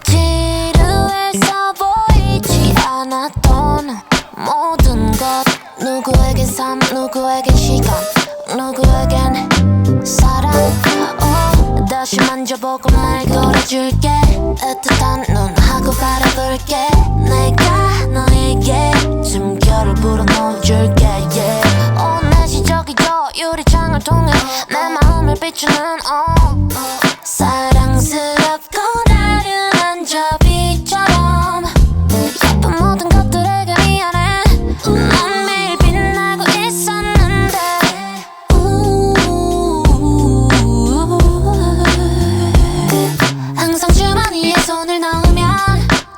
지루해서 보이지 않았던 모든 것, 누구에겐 삶, 누구에겐 시간, 누구에겐 사랑. 다시 만져보고 말 걸어줄게. 애틋한 눈하고 바라볼게. 내가 너에게 숨결을 불어넣어줄게. 내시적이죠. 유리창을 통해 내 마음을 비추는 사랑스럽고 나른한 접이처럼 예쁜 모든 것들에게 미안해. 넌 매일 빛나고 있었는데 항상 주머니에 손을 넣으면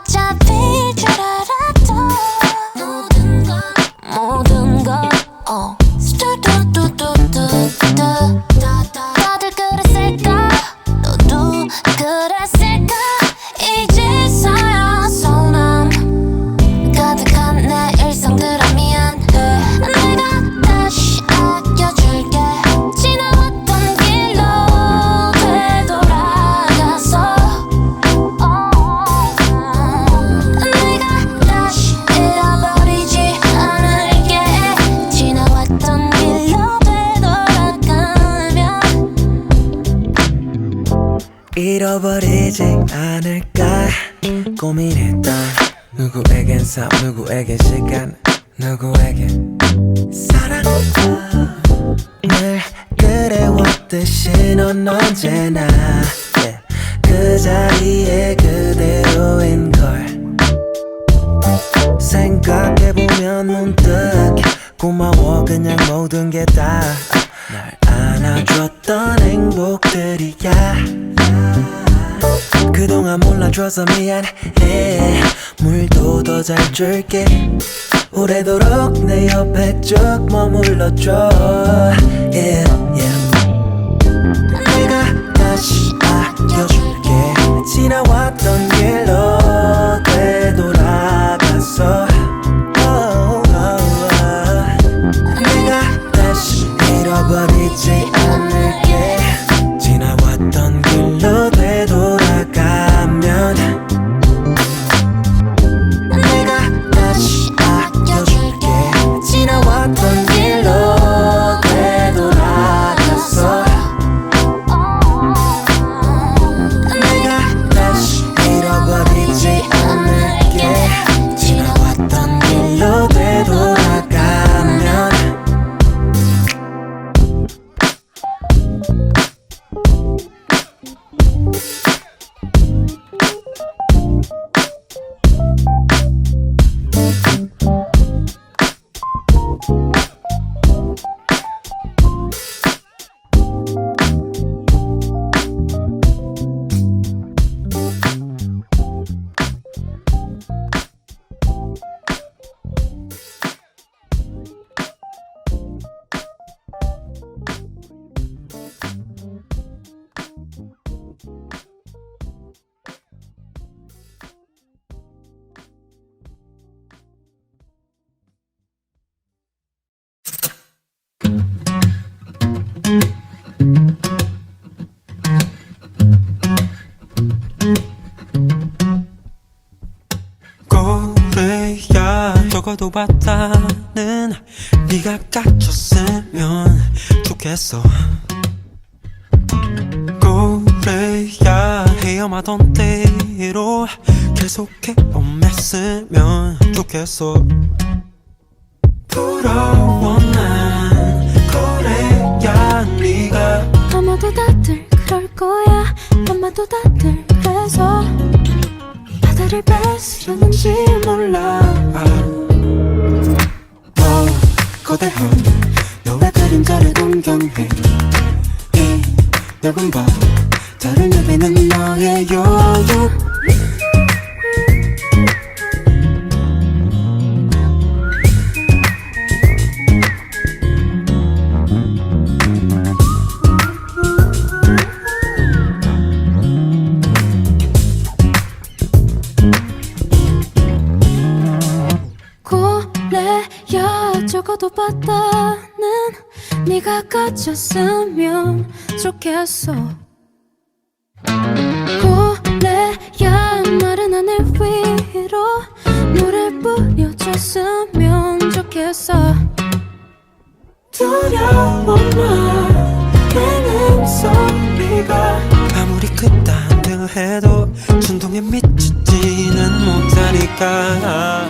잡힐 줄 알았던 모든 것 다들 그랬을까? 너도 그랬을까? 이제서야 서운함 가득한 내 일상들아 미안해. 내가 다시 아껴줄게. 지나왔던 길로 되돌아가서 내가 다시 잃어버리지 않을게. 지나왔던 길로 되돌아가면 잃어버리지 않을까 고민했던 누구에겐 삶, 누구에겐 시간, 누구에겐 사랑. 늘 그래왔듯이 넌 언제나 그 자리에 그대로인걸. 생각해보면 문득 고마워 그냥 모든 게 다 날 안아줬던 행복들이야. 그동안 몰라줘서 미안해. 물도 더 잘 줄게. 오래도록 내 옆에 쭉 머물러줘. yeah, yeah. 내가 다시 아껴줄게. 지나왔던 길로 되돌아가서 내가 다시 잃어버리지 않을게. 지나왔던 길로 되돌아가면 내가 다시 아껴줄게. 지나왔던 길로 되돌아가서 내가 다시 잃어버리지 않을게. 지나왔던 길로 되돌아가면 고래야 적어도 봤다는 네가 갇혔으면 좋겠어. 고래야 헤엄하던 대로 계속해 엄했으면 좋겠어. 부러워 난 고래야 네가. 아마도 다들 그럴 거야. 아마도 다들 그래서 바다를 뺏으려는지 몰라. 거대한 너의 그림자를 동경해. 이 넓은 바다를 누비는 너의 여유. 고래 그래야 적어도 바다는 네가 가졌으면 좋겠어. 고래야 마른 하늘 위로 물을 뿌려줬으면 좋겠어. 두려워 막히는 소리가 아무리 그딴들 해도 진동에 미치지는 못하니까.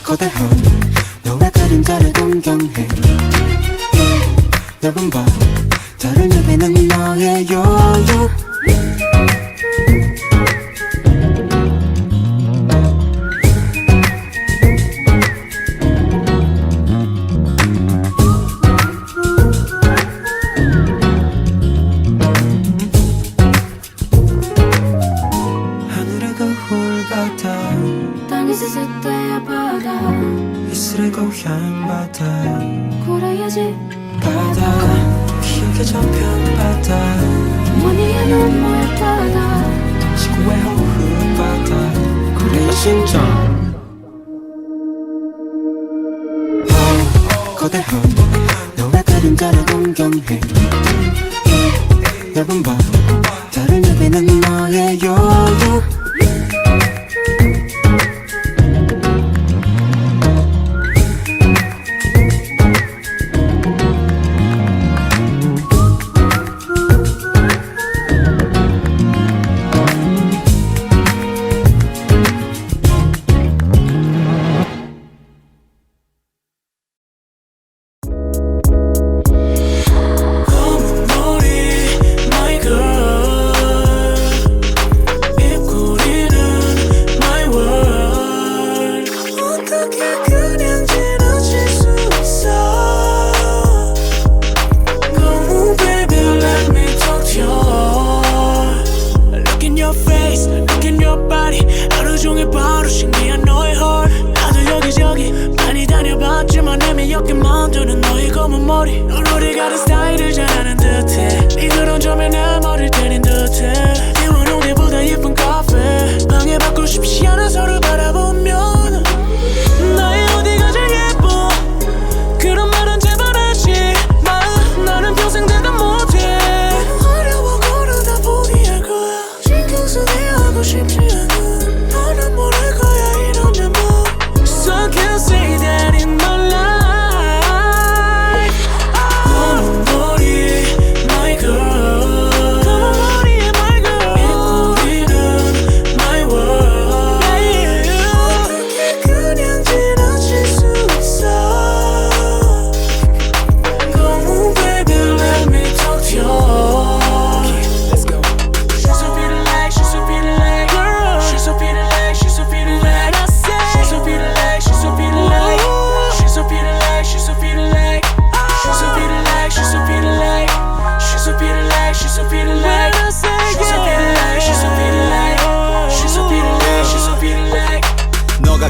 거대한 너의 그림자를 동경해. 넓은 바다를 누비는 너의 여유. 하늘의 거울 같아. 땅이 스칠 때야 바다. 이슬의 고향 바다. 그래야지 바다. 기억의 저편 바다. 어머니의 눈물 바다. 지구의 호흡 바다. 그래야 심장. 거대한 너의 그림자를 동경해. 넓은 바다를 누비는 너의 여유.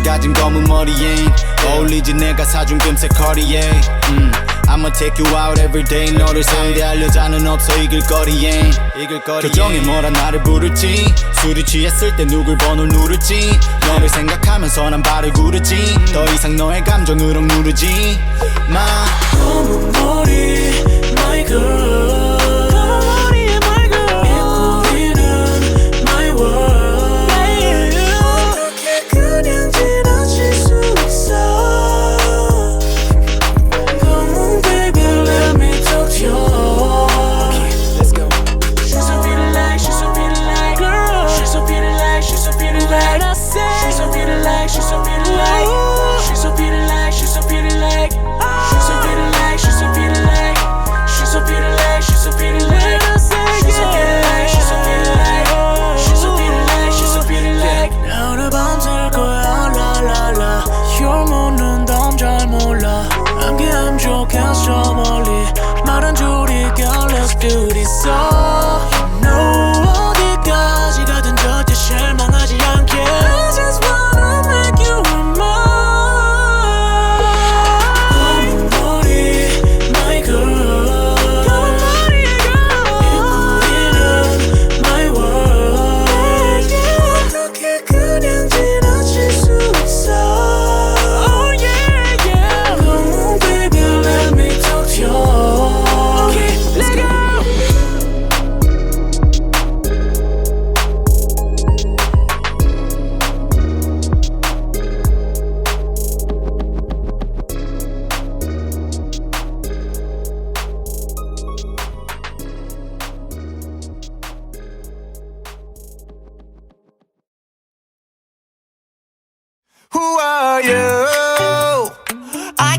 가진 검은 머리엔 어울리지 내가 사준 금색 커리에 I'ma take you out every day 너를 상대할 여자는 없어 이길 거리엔 교정에 뭐라 나를 부를지 술이 취했을 때 누굴 번호를 누를지 너를 생각하면서 난 발을 구르지 더 이상 너의 감정을 억누르지 마 검은 머리 my girl 검은 머리에 my girl 입꼬리는 my world 어떻게 그냥 지나칠 수 있어 검은 baby let me talk to you Let's go She's so pretty like she's so pretty like girl She's so pretty like she's so pretty like I say She's so pretty like she's so pretty like She's so pretty like she's so pretty like She's so pretty like she's so pretty like She's so pretty like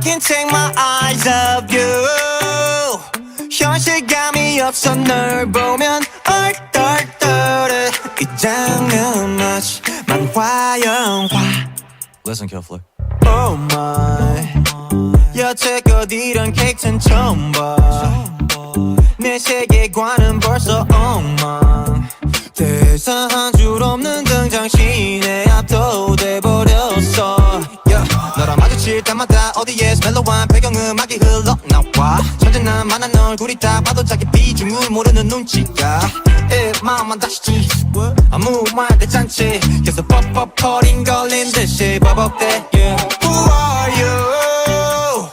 can't take my eyes off you. 현실감이 없어 널 보면 얼떨떨해. 이 장면 마치 만화 영화. Listen carefully. Oh my, 여태껏 이런 케이크는 처음 봐. 내 세계관은 벌써 엉망. 대사 한 줄 없는 등장신에 압도돼버렸어. 너랑 마주칠 때마다 어디에서 멜로한 배경음악이 흘러나와. 천재난 만한 얼굴이 딱 봐도 자기 비중을 모르는 눈치야. 마음만 다시지 아무 말 대잔치 계속 뻑뻑거린 걸린 듯이 버벅대. Who are you?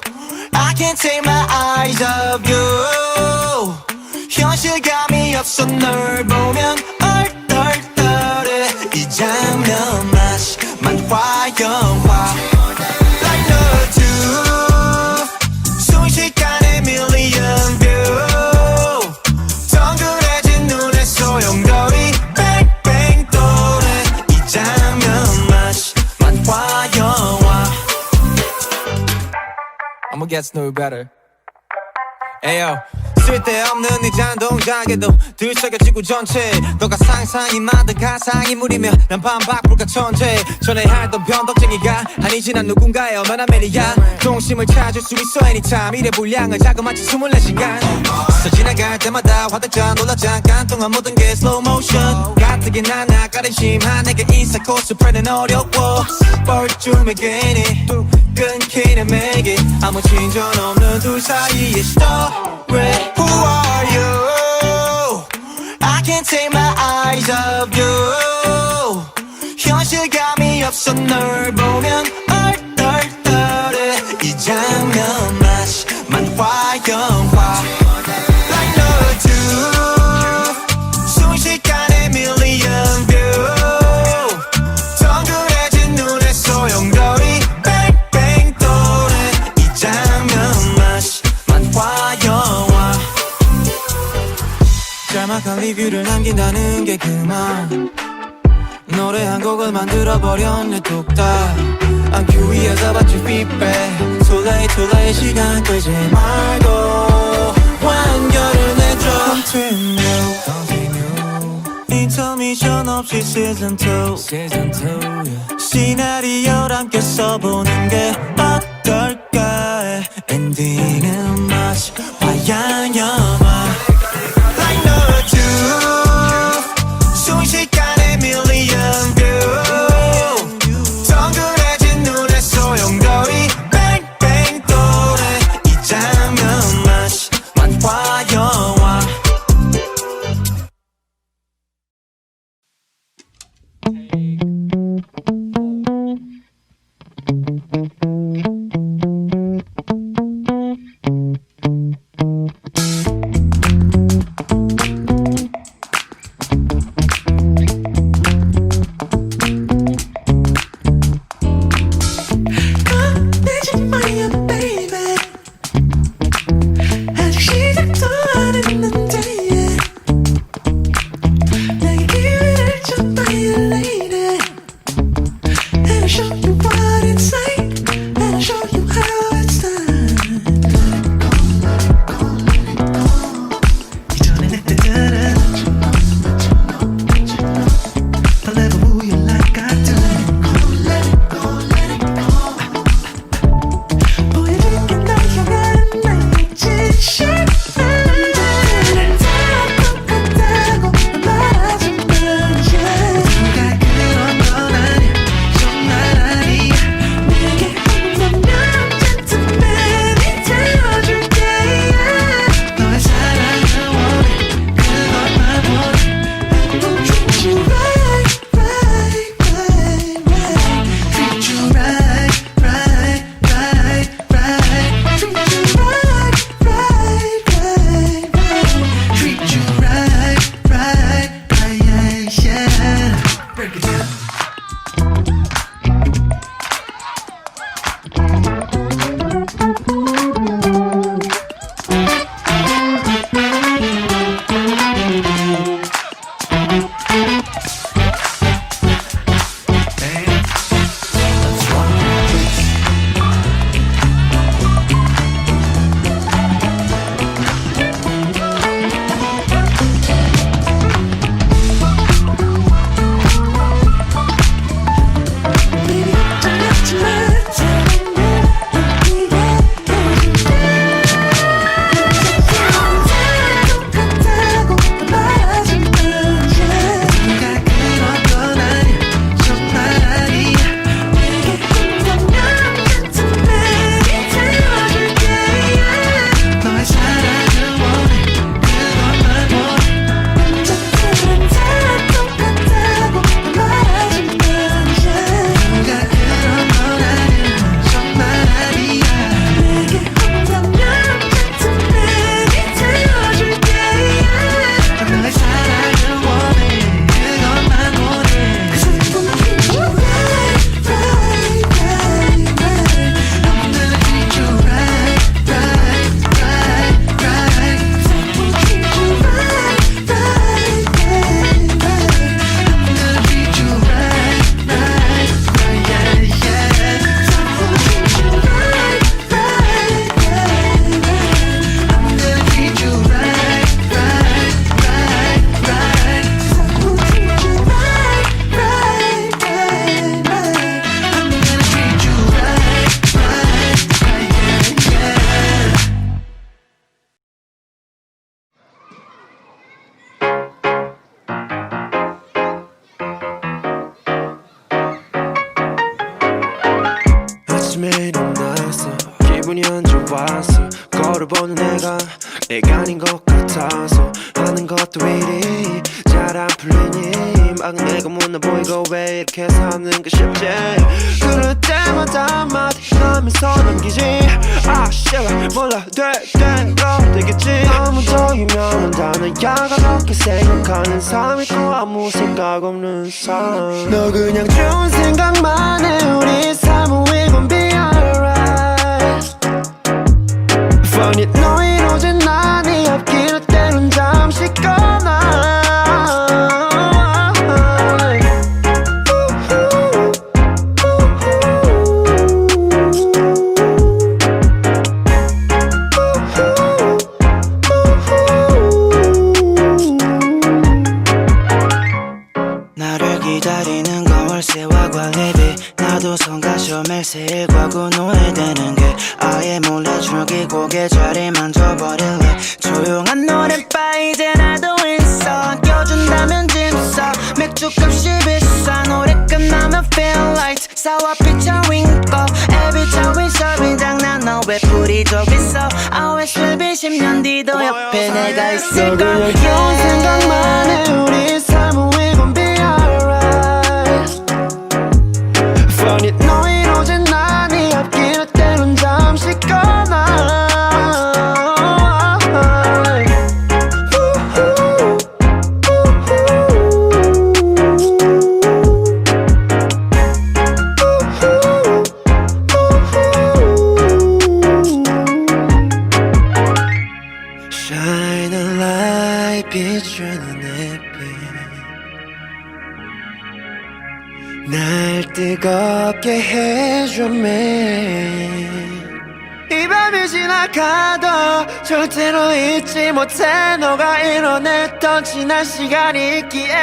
I can't take my eyes off you. 현실감이 없어 널 보면 얼떨떨해. 이 장면 마치 만화 영화. Like no two 순식간에 million view. 덩그레진 눈에 소용돌이 뺑뺑 도네. 이 장면 마치 만화 영화. I'ma get no better. Ayo, 쓸데없는 이 잔동작에도 들썩여지고 전체. 너가 상상이 만든 가상이 무리며 난 반박불가 천재. 전에 알던 변덕쟁이가 아니지 난 누군가의 얼마나 매니아. 동심을 찾을 수 있어 anytime. 일의 분량은 자그마치 24시간. 스쳐 지나갈 때마다 화들짝 놀라 잠깐 동안 모든 게 slow motion. 가뜩이 하나 가림심한 내게 인사 코스프레는 어려워. 뻘쭘해 끊기는 맥이 아무 진전 없는 둘 사이의 story. Who are you? I can't take my eyes off you. 현실감이 없어 널 보면 얼떨떨해. 이 장면 마치 만화 영화. Like no two 순식간에 million view. 덩그레진 눈에 소용돌이 뺑뺑 도네. 이 장면 마치 만화 영화. 짤막한 리뷰를 남긴다는 게 그만. 노래 한 곡을 만들어버렸네 뚝딱. I'm curious about your feedback. Too late 시간 끌지 말고 완결을 내줘. Continue 인터미션 없이 season 2 시나리오를 함께 써보는 게 어떨까. 엔딩은 마치 화양 영화. Like no two 순식간에 million view. 덩그레진 눈에 소용돌이 뺑뺑 도네. 이 장면 마치 만화 영화. 아침에 일어났어 기분이 안 좋았어 거울을 보는 내가 아닌 것 같아서 하는 것도 이리 잘 안 풀리니 막 내가 못나 보이고 왜 이렇게 사는 게 쉽지 그럴 때마다 한마디 하면서 넘기지 아 씨발 몰라 될 대로 되겠지 너무 더 유명한 단어야 그렇게 생각하는 삶 있고 아무 생각 없는 삶 너 그냥 좋은 생각만 해 우리 삶은 we gon' be alright Funny 너 이루어진 난 네 앞길을 때론 잠시 꺼나 나를 기다리는 건 월세와 관리비 나도 성가셔 매일 일과고 노예되는 게 아예 몰래 줄기고 계좌리 만져버릴래 조용한 노래바 이제 나도 있어 껴준다면 짐싸 맥주값이 비싸 노래 끝나면 feel like 사와 피처 윙거 every time we serving 장난 너 왜 불이 더 있어 always will be 10년 뒤도 옆에 내가 있을 너 그냥 좋은 생각만 해 우리 삶은 we gon' be alright Funny 너 이루어진 난 네 앞길을 때론 잠시 꺼나 Shine a light 비추는 햇빛 날 뜨겁게 해줘 매일 이 밤이 지나가도 절대로 잊지 못해 너가 이뤄냈던 지난 시간이 있기에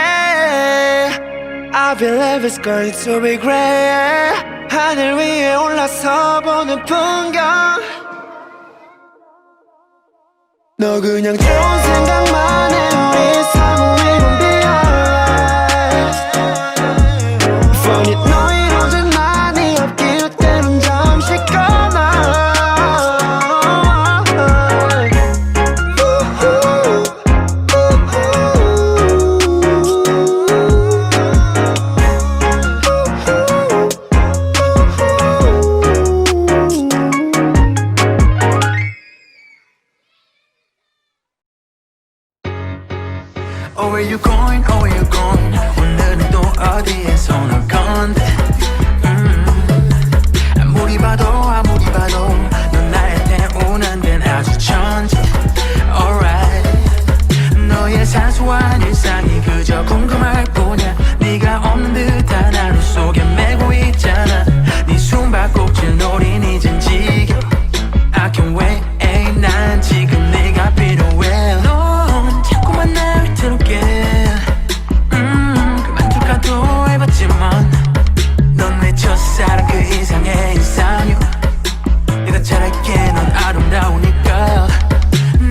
I believe it's going to be great 하늘 위에 올라서 보는 풍경 너 그냥 좋은 생각만 해 우리 삶은 we gon' be alright Funny 너 이루어진 난 네 앞길을 때론 잠시 꺼나 Oh where you going, oh where you going 오늘은 또 어디에 손을 건데 아무리 봐도 넌 나한테 오는 데는 아주 천재 Alright 너의 사소한 일상이 그저 궁금할 뿐이야 네가 없는 듯한 하루 속에 메고 있잖아 네 숨바꼭질 놀이 이젠 지겨 I can't wait 난 지금 네가 필요해 넌 자꾸만 날 들을게 그만둘까도 해봤지만 넌 내 첫사랑 그 이상의 이상형 내가 잘할게 넌 아름다우니까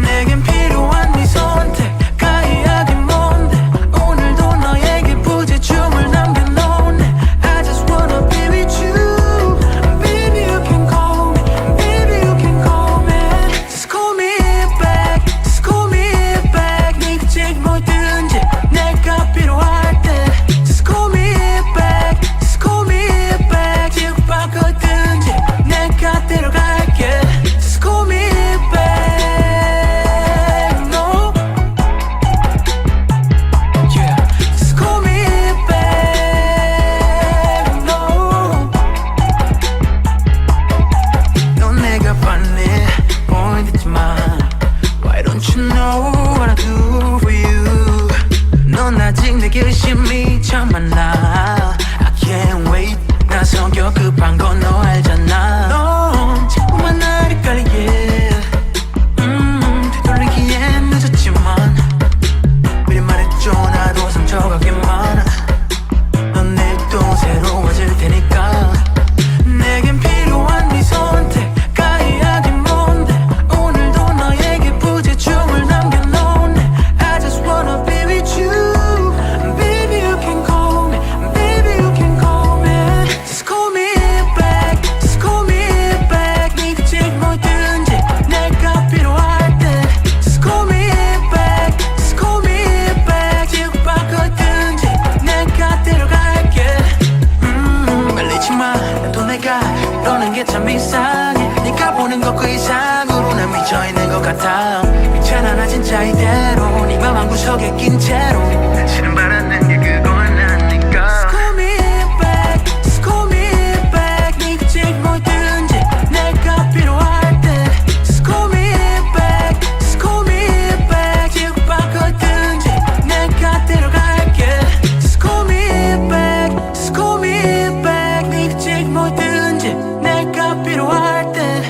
내겐 필요한 네 선택 가이하긴 뭔데 오늘도 너에게 부재중을 남겨놓네 I just wanna be with you Baby you can call me Baby you can call me Just call me back Just call me back 네가 지금 뭐든지 내가 필요할 때 Just call me back Just call me back 지구 바꿔든지 내가 데려갈게 Just call me back No Yeah Just call me back No 넌 내가 반해 보이지만 Why don't you know what I do for you 넌 아직 내 결심이 처음 만나 I can't wait 나 성격 급한 건 너 알잖아 넌 자꾸만 날 헷갈리게 되돌리기엔 늦었지만 미리 말해줘 나도 상처가 꽤 많아 넌 내일 또 새로워질 테니까 내겐 필요한 네 선택 가이하긴 뭔데 오늘도 너에게 부재중을 남겨놓네 I just wanna be with you Baby you can call me Baby you can call me Just call me back Just call me 진 채로 다시는 바라는 게 그건 아니까. Call me back, call me back. 네가 지금 뭐든지 내가 필요할 때 Call me back, call me back. 지금 바꿔든지 내가 데려갈게 Call me back, call me back. 네가 지금 뭐든지 내가 필요할 때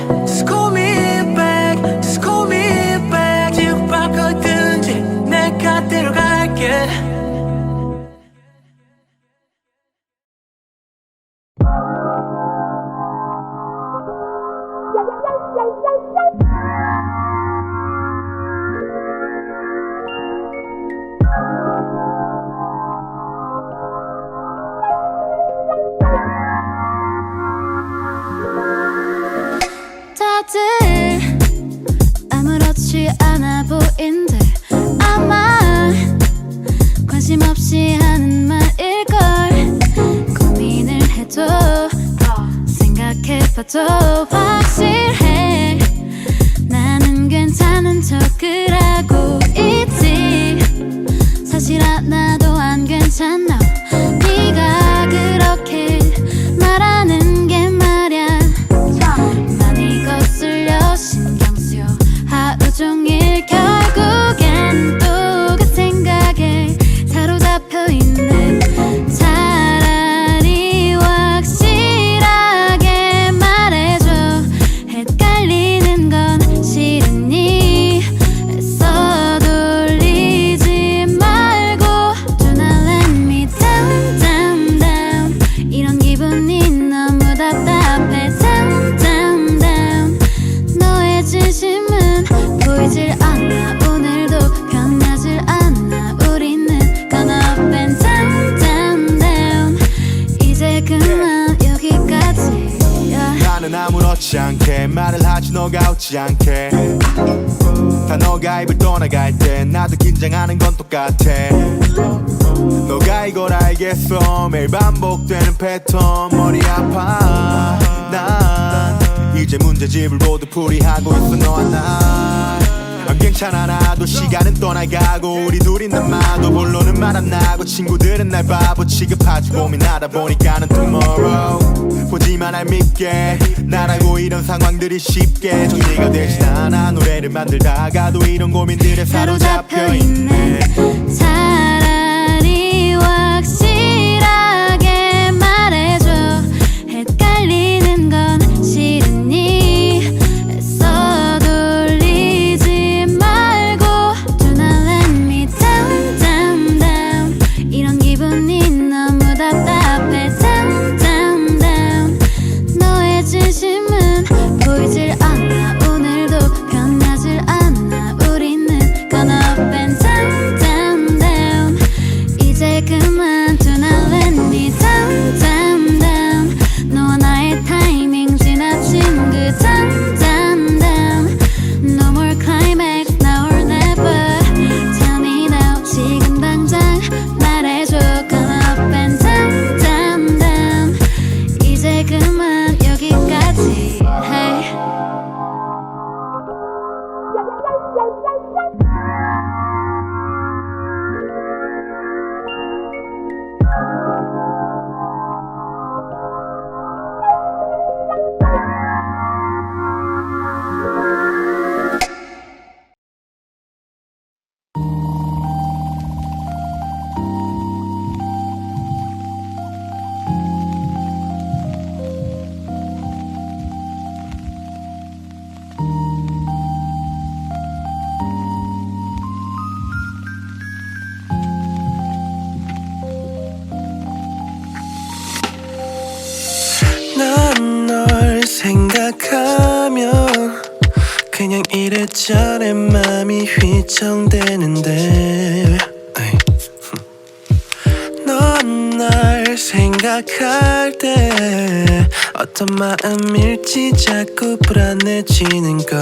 Call me back, call me back. 지금 바꿔든지 내가 데려갈게. 다들 아무렇지 않아 보인들 아마 관심 없이 하는 말일걸. 고민을 해도 생각해봐도 확실해. 나는 괜찮은 척을 하고 있지. 사실 하나도 안 괜찮아. 네가 그렇게 말하는 게 말야. 많이 거슬려 신경 쓰여 하루 종일. 결국엔 또 그 생각에 사로잡혀 있는. 차라리 확실하게 말해줘. 헷갈리는 건 싫으니 애써 돌리지 말고. Do not let me down, down, down. 이런 기분이 너무 답답해. Down, down, down. 너의 진심은 보이질 않아. 오늘도 변하질 않아. 우리는 gonna up and down, down, down. 이제 그만 여기까지. 나는 아무렇지 않게 말을 하지 너가 웃지 않게. 다 너가 입을 떠나갈 때 나도 긴장하는 건 똑같아. 너가 이걸 알겠어. 매일 반복되는 패턴 머리 아파. 난 이제 문제집을 모두 풀이하고 있어 너와 나. 괜찮아 나도 시간은 떠나가고. 우리 둘이 남아도 본론은 말 안 나고. 친구들은 날 바보 취급하지 고민하다 보니까는 tomorrow. 보지만 날 믿게. 나라고 이런 상황들이 쉽게 정리가 되진 않아. 노래를 만들다가도 이런 고민들에 사로잡혀 있네. 차라리 확실하게 말해줘. 헷갈리는 건 싫으니 애써 돌리지 말고. Do not let me down, down, down. 이런 기분이 너무 답답해. Down, down, down. 너의 진심은 보이질 않아. 오늘도 변하질 않아. 우리는 gonna up and down, down, down. 이제 그만. Do not let me down, down, down. 너와 나의 타이밍 지나친 그 down, down, down. No more climax now or never. Tell me now. 지금 당장 말해줘. Gonna up and down, down, down. 이제 그만 여기까지. Hey. 난 널 생각하면 그냥 이래저래 맘이 휘청대는데. 넌 날 생각할 때 어떤 마음일지 자꾸 불안해지는걸.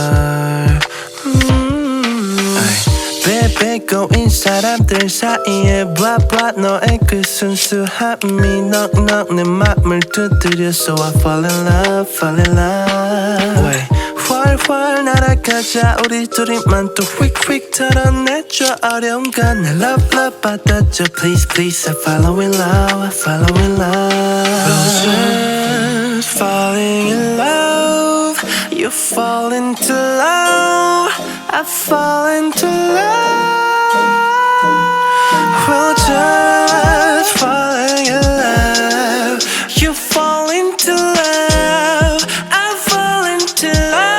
베베 꼬인 사람들 사이에 봐봐 너의 그 순수함이 넉넉 내 맘을 두드려. So I fall in love, fall in love. Wait, 활활 날아가자 우리 둘이만 또 휙휙 털어내줘 어려운 건 내 love love 받아줘 please please I follow in love I follow in love Roses falling in love You fall into love I fall into love Roses falling in love You fall into love I fall into love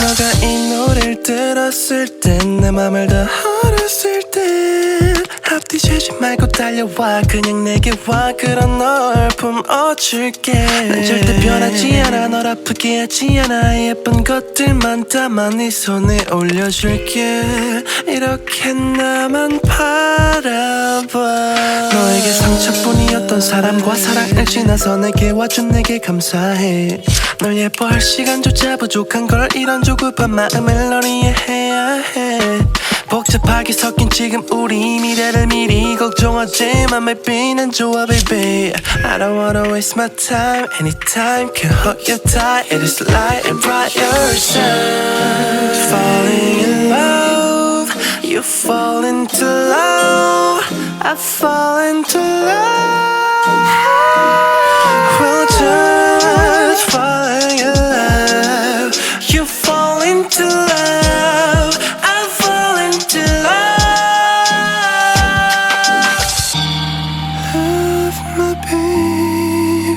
너가 이 노래를 들었을 땐 내 맘을 더 알았을 때 앞뒤 재지 말고 달려와 그냥 내게 와 그런 널 품어줄게 난 절대 변하지 않아 널 아프게 하지 않아 예쁜 것들만 담아 네 손에 올려줄게 이렇게 나만 바라봐 너에게 상처뿐이었던 사람과 사랑을 지나서 내게 와준 내게 감사해 널 예뻐할 시간조차 부족한 걸 이런 조급한 마음을 널 이해해야 해 복잡하게 섞인 지금 우리 미래를 미리 걱정하지만 maybe 난 좋아 baby I don't wanna waste my time anytime can hold you tight it is light and bright yourself falling in love you fall into love I fall into love we're just falling in love you fall into love I fall into love my babe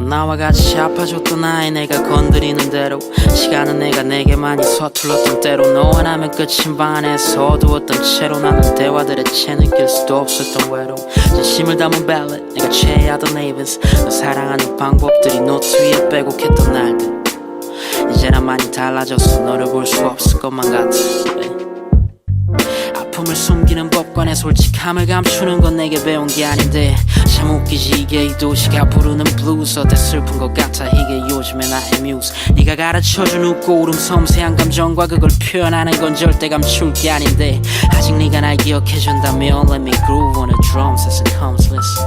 나와 같이 아파줬던 나의 내가 건드리는 대로 시간은 내가 내게 많이 서툴렀던 때로 너와 나면 끝인 반에서 어두웠던 채로 나는 대화들의 채 느낄 수도 없었던 외로움 진심을 담은 벨렛 내가 최애하던 네이버스 너 사랑하는 방법들이 노트 위에 빼곡했던 날들 이제 난 많이 달라졌어 너를 볼 수 없을 것만 같아 아픔을 숨기는 법관의 솔직함을 감추는 건 내게 배운 게 아닌데 참 웃기지 이게 이 도시가 부르는 블루스 어때 슬픈 것 같아 이게 요즘의 나의 뮤즈 네가 가르쳐준 웃고 울음 섬세한 감정과 그걸 표현하는 건 절대 감출 게 아닌데 아직 네가 날 기억해준다면 Let me groove on the drums as it comes listen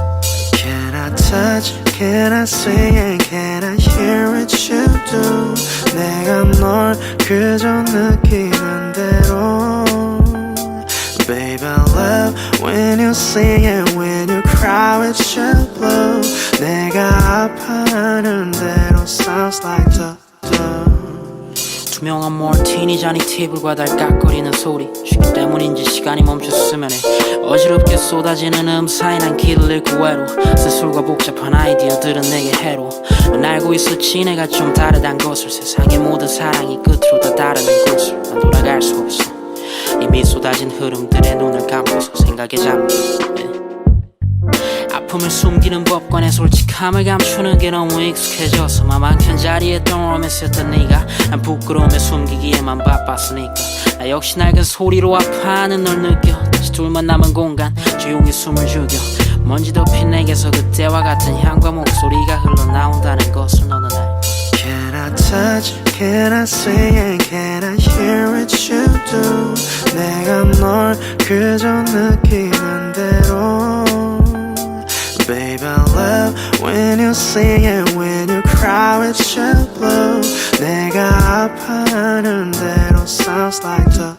Can I touch, can I see and can I hear what you do 내가 널 그저 느끼는 대로 Baby, I love when you sing and when you cry with your blue 내가 아파하는 대로 sounds like the 투명한 몰티니 잔이 팁을과 달깍거리는 소리 쉬기 때문인지 시간이 멈췄으면 해 어지럽게 쏟아지는 사이 난 길을 잃고 외로 스술과 복잡한 아이디어들은 내게 해로 넌 알고 있었지 내가 좀 다르단 것을 세상의 모든 사랑이 끝으로 다 다르는 것을 난 돌아갈 수 없어 이미 쏟아진 흐름들의 눈을 감고서 생각에 잠겨 아픔을 숨기는 법관의 솔직함을 감추는 게 너무 익숙해져서 맘 한켠 자리에 똥romance 네가 난 부끄러움에 숨기기에만 바빴으니까 나 역시 낡은 소리로 아파하는 널 느껴 다시 둘만 남은 공간 조용히 숨을 죽여 먼지 덮인 내게서 그때와 같은 향과 목소리가 흘러나온다는 것을 너는 알고 Can I touch, can I see and can I hear what you do 내가 널 그저 느끼는 대로 Baby, I love when you sing and when you cry with your blue 내가 아파하는 대로 sounds like the